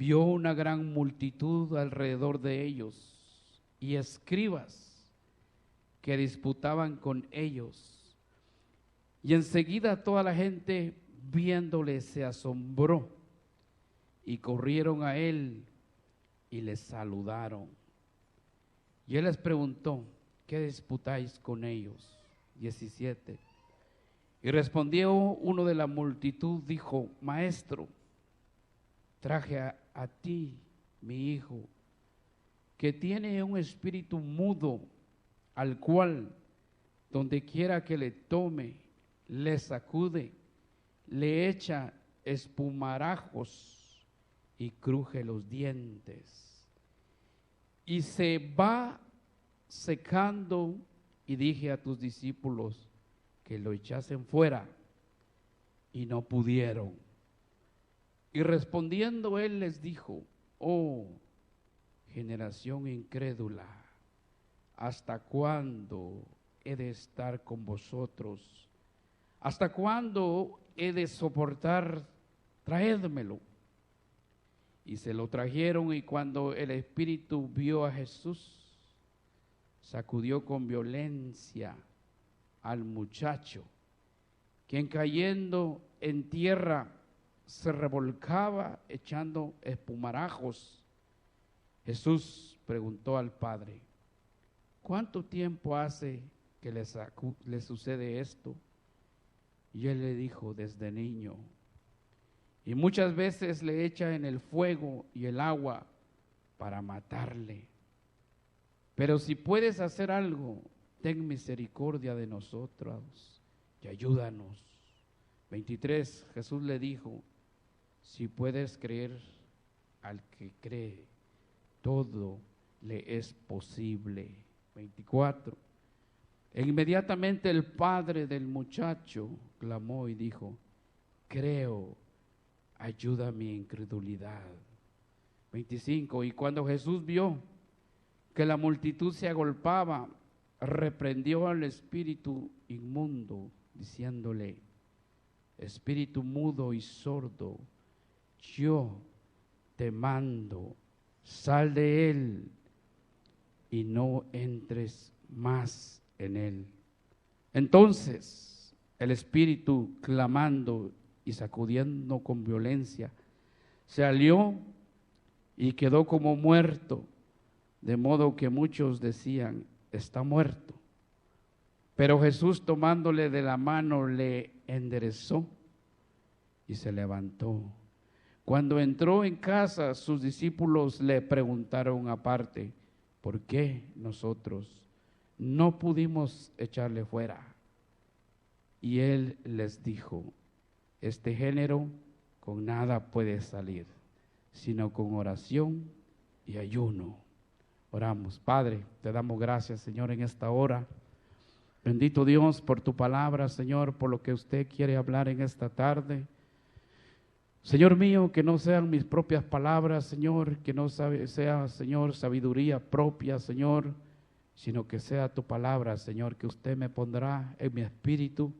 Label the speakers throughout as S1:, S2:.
S1: vio una gran multitud alrededor de ellos y escribas que disputaban con ellos. Y enseguida toda la gente viéndole se asombró y corrieron a él y le saludaron. Y él les preguntó: ¿qué disputáis con ellos? 17. Y respondió uno de la multitud, dijo: Maestro, traje a ti mi hijo, que tiene un espíritu mudo, al cual donde quiera que le tome, le sacude, le echa espumarajos y cruje los dientes, y se va secando. Y dije a tus discípulos que lo echasen fuera, y no pudieron. Y respondiendo él les dijo: oh, generación incrédula, ¿hasta cuándo he de estar con vosotros? ¿Hasta cuándo he de soportar? Traédmelo. Y se lo trajeron, y cuando el espíritu vio a Jesús, sacudió con violencia al muchacho, quien cayendo en tierra se revolcaba echando espumarajos. Jesús preguntó al padre: ¿cuánto tiempo hace que le sucede esto? Y él le dijo: desde niño. Y muchas veces le echa en el fuego y el agua para matarle. Pero si puedes hacer algo, ten misericordia de nosotros y ayúdanos. 23, Jesús le dijo: si puedes creer, al que cree, todo le es posible. 24, e inmediatamente el padre del muchacho clamó y dijo: creo, ayuda mi incredulidad. 25, y cuando Jesús vio que la multitud se agolpaba, reprendió al espíritu inmundo, diciéndole: espíritu mudo y sordo, yo te mando, sal de él y no entres más en él. Entonces el espíritu, clamando y sacudiendo con violencia, salió y quedó como muerto, de modo que muchos decían: está muerto. Pero Jesús, tomándole de la mano, le enderezó y se levantó. Cuando entró en casa, sus discípulos le preguntaron aparte: ¿por qué nosotros no pudimos echarle fuera? Y él les dijo: este género con nada puede salir, sino con oración y ayuno. Oramos. Padre, te damos gracias, Señor, en esta hora. Bendito Dios por tu palabra, Señor, por lo que usted quiere hablar en esta tarde. Señor mío, que no sean mis propias palabras, Señor, que no sea, Señor, sabiduría propia, Señor, sino que sea tu palabra, Señor, que usted me pondrá en mi espíritu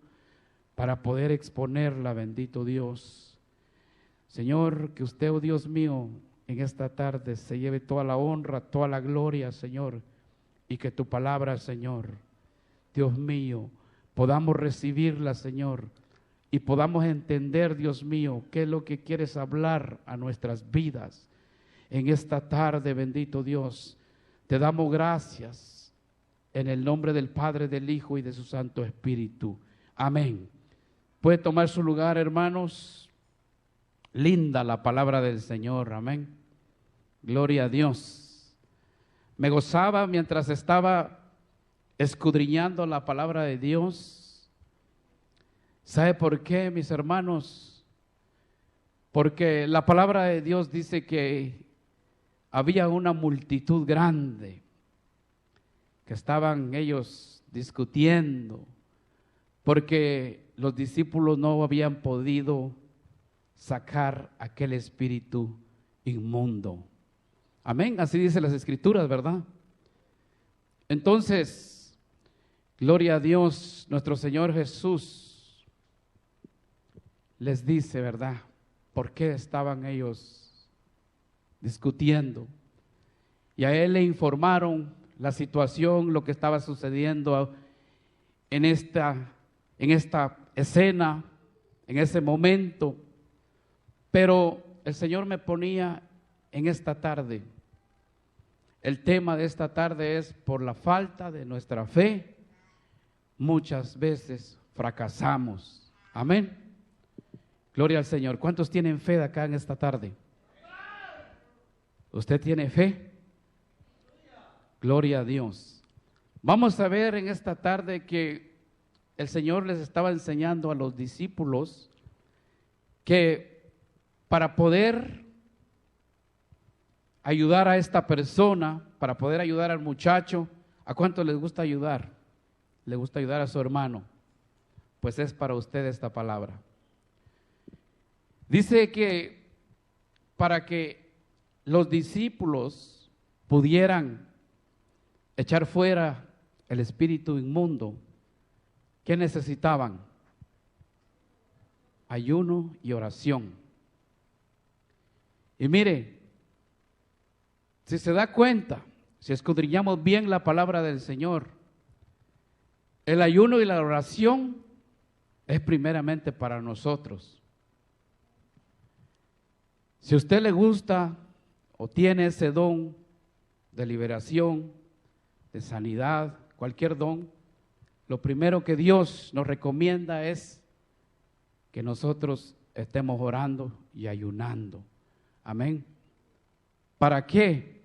S1: para poder exponerla, bendito Dios. Señor, que usted, oh Dios mío, en esta tarde se lleve toda la honra, toda la gloria, Señor, y que tu palabra, Señor, Dios mío, podamos recibirla, Señor, y podamos entender, Dios mío, qué es lo que quieres hablar a nuestras vidas. En esta tarde, bendito Dios, te damos gracias en el nombre del Padre, del Hijo y de su Santo Espíritu. Amén. Puede tomar su lugar, hermanos. Linda la palabra del Señor, amén. Gloria a Dios. Me gozaba mientras estaba escudriñando la palabra de Dios. ¿Sabe por qué, mis hermanos? Porque la palabra de Dios dice que había una multitud grande, que estaban ellos discutiendo, porque los discípulos no habían podido sacar aquel espíritu inmundo. Amén, así dice las Escrituras, ¿verdad? Entonces, gloria a Dios, nuestro Señor Jesús les dice, ¿verdad?, por qué estaban ellos discutiendo. Y a él le informaron la situación, lo que estaba sucediendo en esta escena, en ese momento. Pero el Señor me ponía en esta tarde, el tema de esta tarde es: por la falta de nuestra fe, muchas veces fracasamos. Amén. Gloria al Señor. ¿Cuántos tienen fe de acá en esta tarde? ¿Usted tiene fe? Gloria a Dios. Vamos a ver en esta tarde que el Señor les estaba enseñando a los discípulos que para poder ayudar a esta persona, para poder ayudar al muchacho, ¿a cuánto les gusta ayudar? ¿Le gusta ayudar a su hermano? Pues es para usted esta palabra. Dice que para que los discípulos pudieran echar fuera el espíritu inmundo, ¿qué necesitaban? Ayuno y oración. Y mire, si se da cuenta, si escudriñamos bien la palabra del Señor, el ayuno y la oración es primeramente para nosotros. Si a usted le gusta o tiene ese don de liberación, de sanidad, cualquier don, lo primero que Dios nos recomienda es que nosotros estemos orando y ayunando. Amén. ¿Para qué?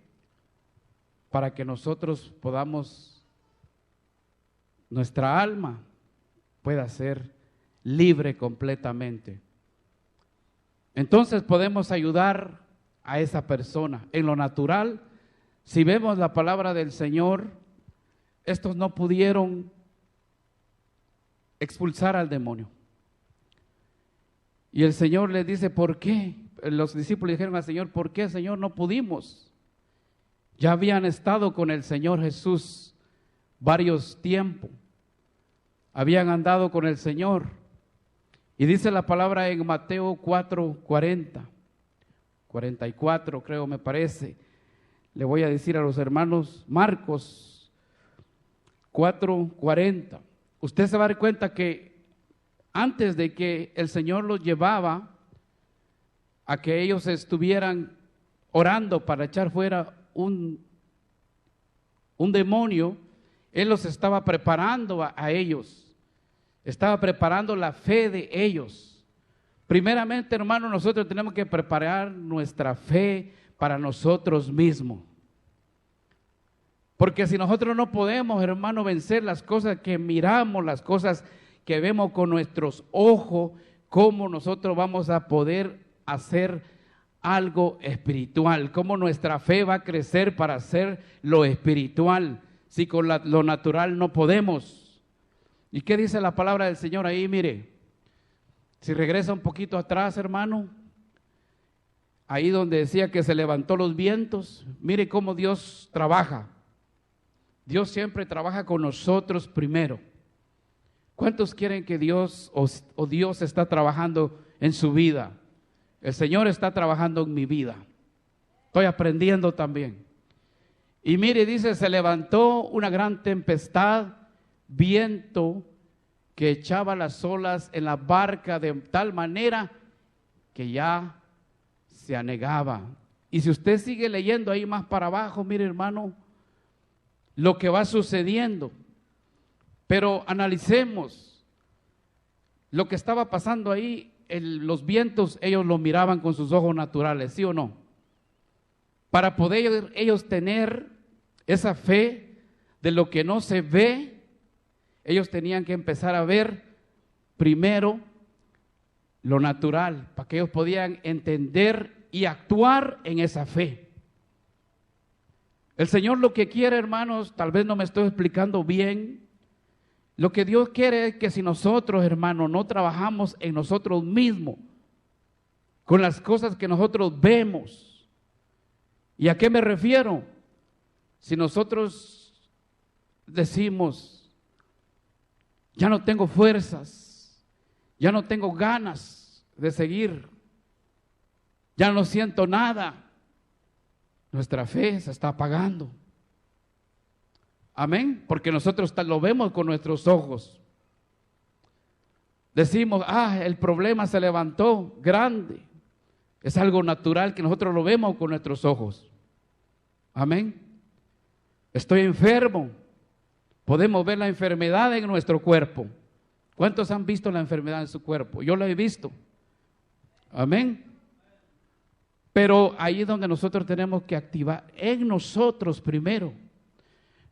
S1: Para que nosotros podamos, nuestra alma pueda ser libre completamente. Entonces podemos ayudar a esa persona. En lo natural, si vemos la palabra del Señor, estos no pudieron expulsar al demonio. Y el Señor les dice, ¿por qué? Los discípulos dijeron al Señor, ¿por qué, Señor, no pudimos? Ya habían estado con el Señor Jesús varios tiempos. Habían andado con el Señor. Y dice la palabra en Mateo 4:40, 44 creo me parece. Le voy a decir a los hermanos, Marcos 4:40. Usted se va a dar cuenta que antes de que el Señor los llevaba a que ellos estuvieran orando para echar fuera un demonio, Él los estaba preparando a ellos. Estaba preparando la fe de ellos. Primeramente, hermano, nosotros tenemos que preparar nuestra fe para nosotros mismos. Porque si nosotros no podemos, hermano, vencer las cosas que miramos, las cosas que vemos con nuestros ojos, ¿cómo nosotros vamos a poder hacer algo espiritual? ¿Cómo nuestra fe va a crecer para hacer lo espiritual si con lo natural no podemos? ¿Y qué dice la palabra del Señor ahí? Mire, si regresa un poquito atrás, hermano, ahí donde decía que se levantó los vientos, mire cómo Dios trabaja. Dios siempre trabaja con nosotros primero. ¿Cuántos quieren que Dios o Dios está trabajando en su vida? El Señor está trabajando en mi vida. Estoy aprendiendo también. Y mire, dice, se levantó una gran tempestad, viento que echaba las olas en la barca de tal manera que ya se anegaba. Y si usted sigue leyendo ahí más para abajo, mire, hermano, lo que va sucediendo. Pero analicemos lo que estaba pasando ahí. Los vientos ellos lo miraban con sus ojos naturales, ¿sí o no? Para poder ellos tener esa fe de lo que no se ve, ellos tenían que empezar a ver primero lo natural, para que ellos podían entender y actuar en esa fe. El Señor lo que quiere, hermanos, tal vez no me estoy explicando bien. Lo que Dios quiere es que si nosotros, hermanos, no trabajamos en nosotros mismos, con las cosas que nosotros vemos. ¿Y a qué me refiero? Si nosotros decimos, ya no tengo fuerzas, ya no tengo ganas de seguir, ya no siento nada, nuestra fe se está apagando. Amén, porque nosotros lo vemos con nuestros ojos. Decimos, el problema se levantó grande. Es algo natural que nosotros lo vemos con nuestros ojos. Amén. Estoy enfermo. Podemos ver la enfermedad en nuestro cuerpo. ¿Cuántos han visto la enfermedad en su cuerpo? Yo la he visto. Amén. Pero ahí es donde nosotros tenemos que activar en nosotros primero.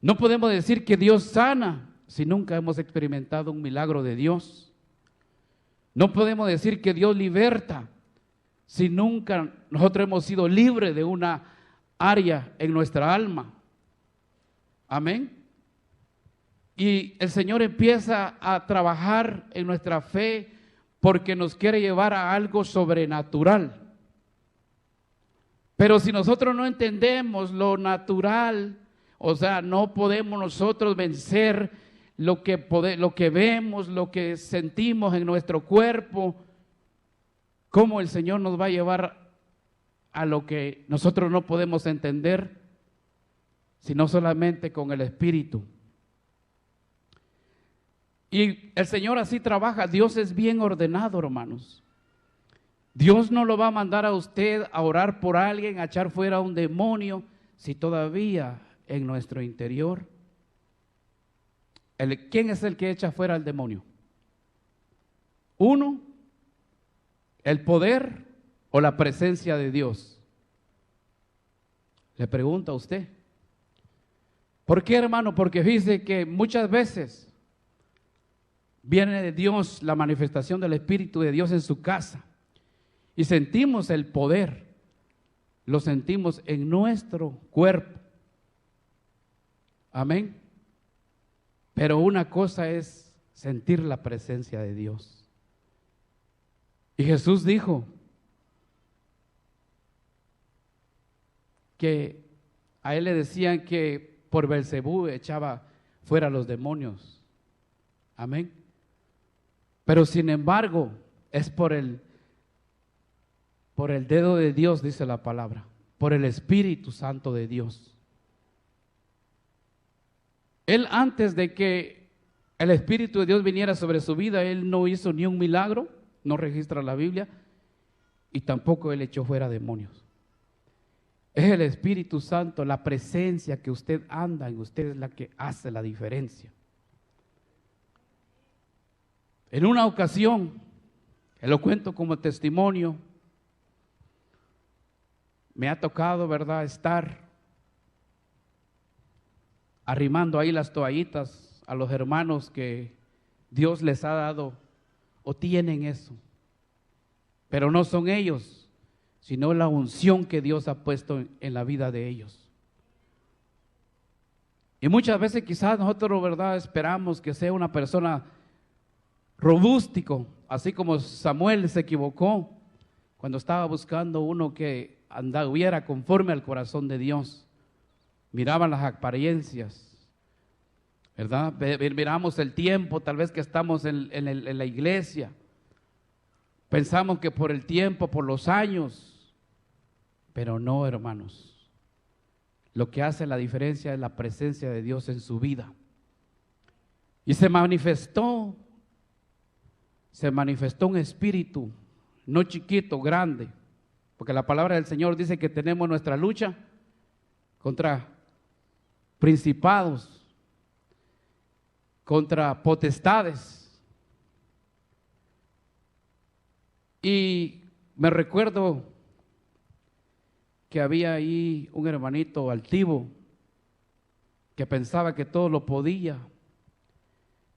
S1: No podemos decir que Dios sana si nunca hemos experimentado un milagro de Dios. No podemos decir que Dios liberta si nunca nosotros hemos sido libres de una área en nuestra alma. Amén. Y el Señor empieza a trabajar en nuestra fe porque nos quiere llevar a algo sobrenatural. Pero si nosotros no entendemos lo natural, o sea, no podemos nosotros vencer lo que vemos, lo que sentimos en nuestro cuerpo, ¿cómo el Señor nos va a llevar a lo que nosotros no podemos entender? Sino solamente con el Espíritu. Y el Señor así trabaja. Dios es bien ordenado, hermanos. Dios no lo va a mandar a usted a orar por alguien, a echar fuera a un demonio, si todavía en nuestro interior. ¿Quién es el que echa fuera al demonio? Uno, el poder o la presencia de Dios. Le pregunto a usted. ¿Por qué, hermano? Porque dice que muchas veces viene de Dios la manifestación del Espíritu de Dios en su casa y sentimos el poder, lo sentimos en nuestro cuerpo. Amén. Pero una cosa es sentir la presencia de Dios. Y Jesús dijo que a él le decían que por Belcebú echaba fuera los demonios. Amén. Pero sin embargo, es por el dedo de Dios, dice la palabra, por el Espíritu Santo de Dios. Él, antes de que el Espíritu de Dios viniera sobre su vida, él no hizo ni un milagro, no registra la Biblia, y tampoco él echó fuera demonios. Es el Espíritu Santo, la presencia que usted anda en usted es la que hace la diferencia. En una ocasión, lo cuento como testimonio, me ha tocado, ¿verdad?, estar arrimando ahí las toallitas a los hermanos que Dios les ha dado o tienen eso. Pero no son ellos, sino la unción que Dios ha puesto en la vida de ellos. Y muchas veces quizás nosotros, ¿verdad?, esperamos que sea una persona robústico, así como Samuel se equivocó cuando estaba buscando uno que anduviera conforme al corazón de Dios. Miraban las apariencias, ¿verdad? Miramos el tiempo, tal vez que estamos en la iglesia. Pensamos que por el tiempo, por los años, pero no, hermanos. Lo que hace la diferencia es la presencia de Dios en su vida. Y se manifestó un espíritu, no chiquito, grande, porque la palabra del Señor dice que tenemos nuestra lucha contra principados, contra potestades. Y me recuerdo que había ahí un hermanito altivo que pensaba que todo lo podía,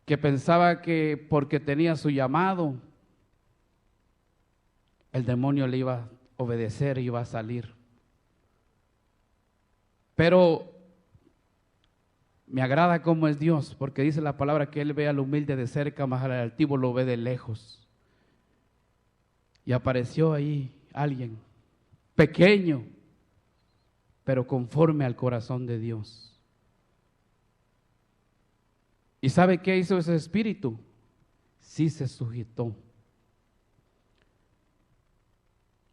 S1: que pensaba que porque tenía su llamado, el demonio le iba a obedecer y iba a salir. Pero me agrada cómo es Dios, porque dice la palabra que Él ve al humilde de cerca, mas al altivo lo ve de lejos. Y apareció ahí alguien pequeño, pero conforme al corazón de Dios. ¿Y sabe qué hizo ese espíritu? Sí se sujetó.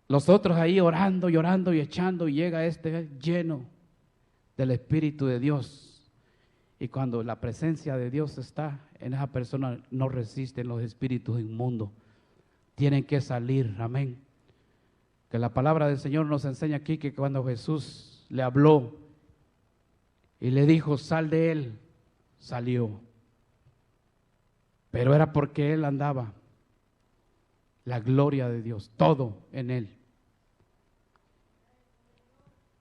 S1: Los otros ahí orando, llorando y echando, y llega este lleno del Espíritu de Dios. Y cuando la presencia de Dios está en esa persona, no resisten los espíritus inmundos. Tienen que salir, amén. Que la palabra del Señor nos enseña aquí que cuando Jesús le habló y le dijo, sal de él, salió. Pero era porque él andaba, la gloria de Dios, todo en él.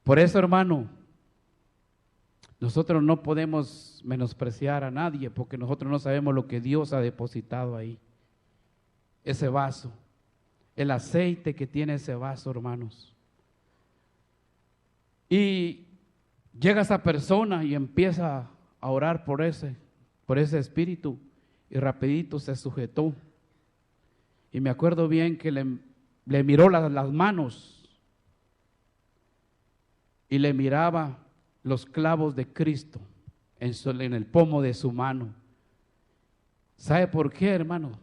S1: Por eso, hermano, nosotros no podemos menospreciar a nadie, porque nosotros no sabemos lo que Dios ha depositado ahí. Ese vaso, el aceite que tiene ese vaso, hermanos. Y llega esa persona y empieza a orar por ese espíritu, y rapidito se sujetó. Y me acuerdo bien que le miró las manos y le miraba los clavos de Cristo en el pomo de su mano. ¿Sabe por qué, hermano?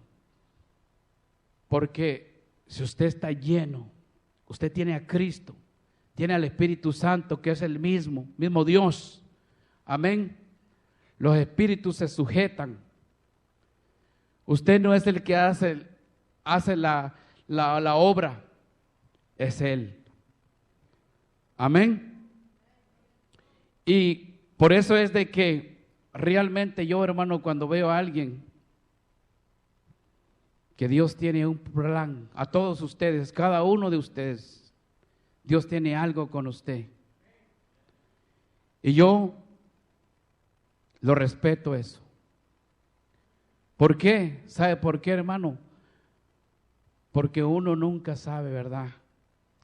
S1: Porque si usted está lleno, usted tiene a Cristo, tiene al Espíritu Santo, que es el mismo Dios. Amén. Los espíritus se sujetan. Usted no es el que hace la obra, es Él. Amén. Y por eso es de que realmente yo, hermano, cuando veo a alguien que Dios tiene un plan, a todos ustedes, cada uno de ustedes, Dios tiene algo con usted. Y yo lo respeto eso. ¿Por qué? ¿Sabe por qué, hermano? Porque uno nunca sabe, ¿verdad?,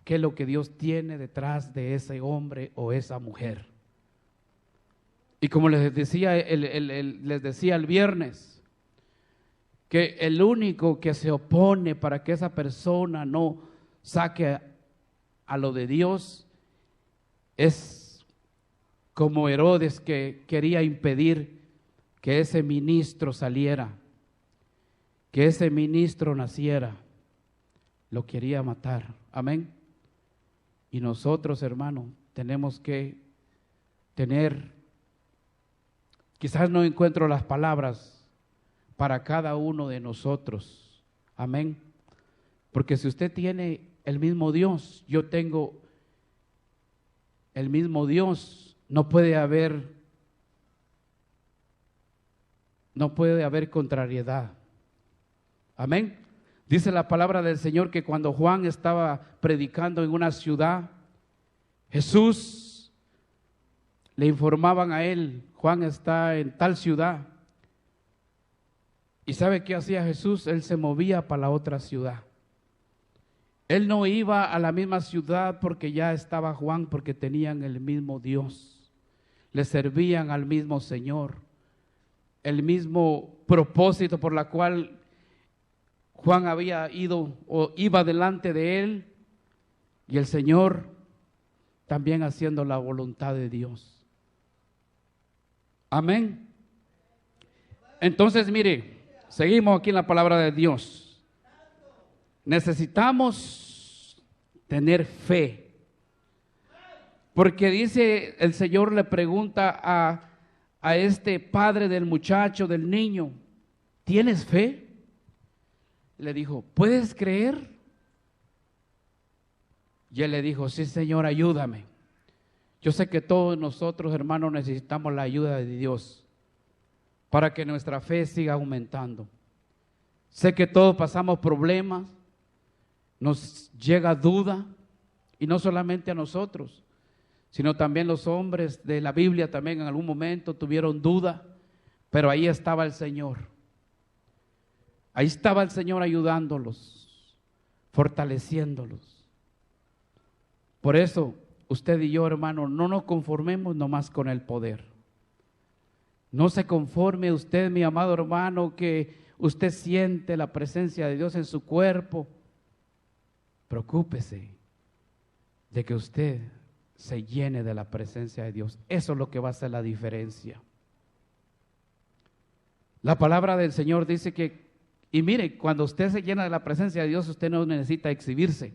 S1: qué es lo que Dios tiene detrás de ese hombre o esa mujer. Y como les decía el viernes, que el único que se opone para que esa persona no saque a lo de Dios es como Herodes, que quería impedir que ese ministro saliera, que ese ministro naciera. Lo quería matar. Amén. Y nosotros, hermano, tenemos que tener, quizás no encuentro las palabras para cada uno de nosotros. Amén. Porque si usted tiene el mismo Dios, yo tengo el mismo Dios, no puede haber contrariedad. Amén. Dice la palabra del Señor que cuando Juan estaba predicando en una ciudad, Jesús le informaban a él, Juan está en tal ciudad. ¿Y sabe qué hacía Jesús? Él se movía para la otra ciudad. Él no iba a la misma ciudad porque ya estaba Juan, porque tenían el mismo Dios, le servían al mismo Señor, el mismo propósito por la cual Juan había ido o iba delante de él, y el Señor también haciendo la voluntad de Dios. Amén. Entonces, mire, seguimos aquí en la palabra de Dios. Necesitamos tener fe, porque dice el Señor, le pregunta a este padre del muchacho, del niño, ¿tienes fe? Le dijo, ¿puedes creer? Y él le dijo, sí, Señor, ayúdame. Yo sé que todos nosotros, hermanos, necesitamos la ayuda de Dios para que nuestra fe siga aumentando. Sé que todos pasamos problemas, nos llega duda, y no solamente a nosotros, sino también los hombres de la Biblia también en algún momento tuvieron duda, pero ahí estaba el Señor. Ahí estaba el Señor ayudándolos, fortaleciéndolos. Por eso, usted y yo, hermano, no nos conformemos nomás con el poder. No se conforme usted, mi amado hermano, que usted siente la presencia de Dios en su cuerpo. Preocúpese de que usted se llene de la presencia de Dios. Eso es lo que va a hacer la diferencia. La palabra del Señor dice que, y mire, cuando usted se llena de la presencia de Dios, usted no necesita exhibirse.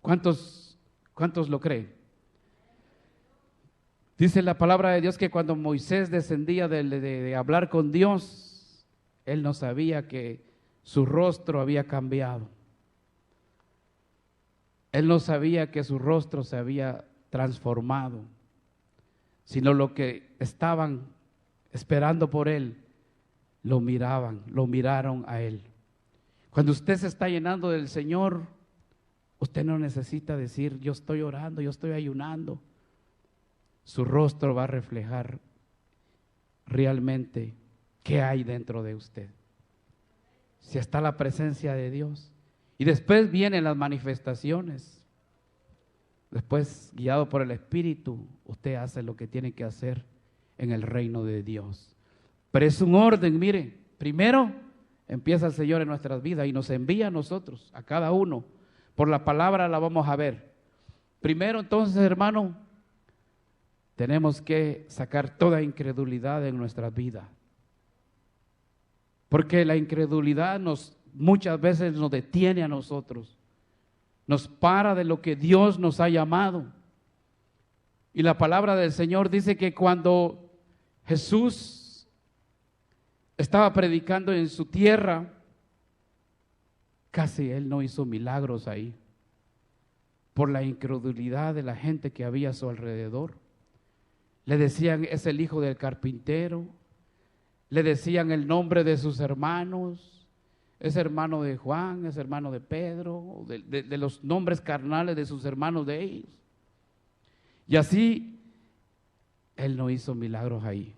S1: ¿Cuántos lo creen? Dice la palabra de Dios que cuando Moisés descendía de hablar con Dios, él no sabía que su rostro había cambiado. Él no sabía que su rostro se había transformado, sino lo que estaban esperando por él, lo miraron a él. Cuando usted se está llenando del Señor, usted no necesita decir, yo estoy orando, yo estoy ayunando. Su rostro va a reflejar realmente qué hay dentro de usted. Si está la presencia de Dios. Y después vienen las manifestaciones. Después, guiado por el Espíritu, usted hace lo que tiene que hacer en el reino de Dios. Pero es un orden, mire. Primero empieza el Señor en nuestras vidas y nos envía a nosotros, a cada uno. Por la palabra la vamos a ver. Primero, entonces, hermano, tenemos que sacar toda incredulidad en nuestras vidas. Porque la incredulidad muchas veces nos detiene a nosotros. Nos para de lo que Dios nos ha llamado. Y la palabra del Señor dice que cuando Jesús estaba predicando en su tierra, casi Él no hizo milagros ahí. Por la incredulidad de la gente que había a su alrededor. Le decían, es el hijo del carpintero. Le decían el nombre de sus hermanos. Es hermano de Juan, es hermano de Pedro, de los nombres carnales de sus hermanos de ellos. Y así, él no hizo milagros ahí.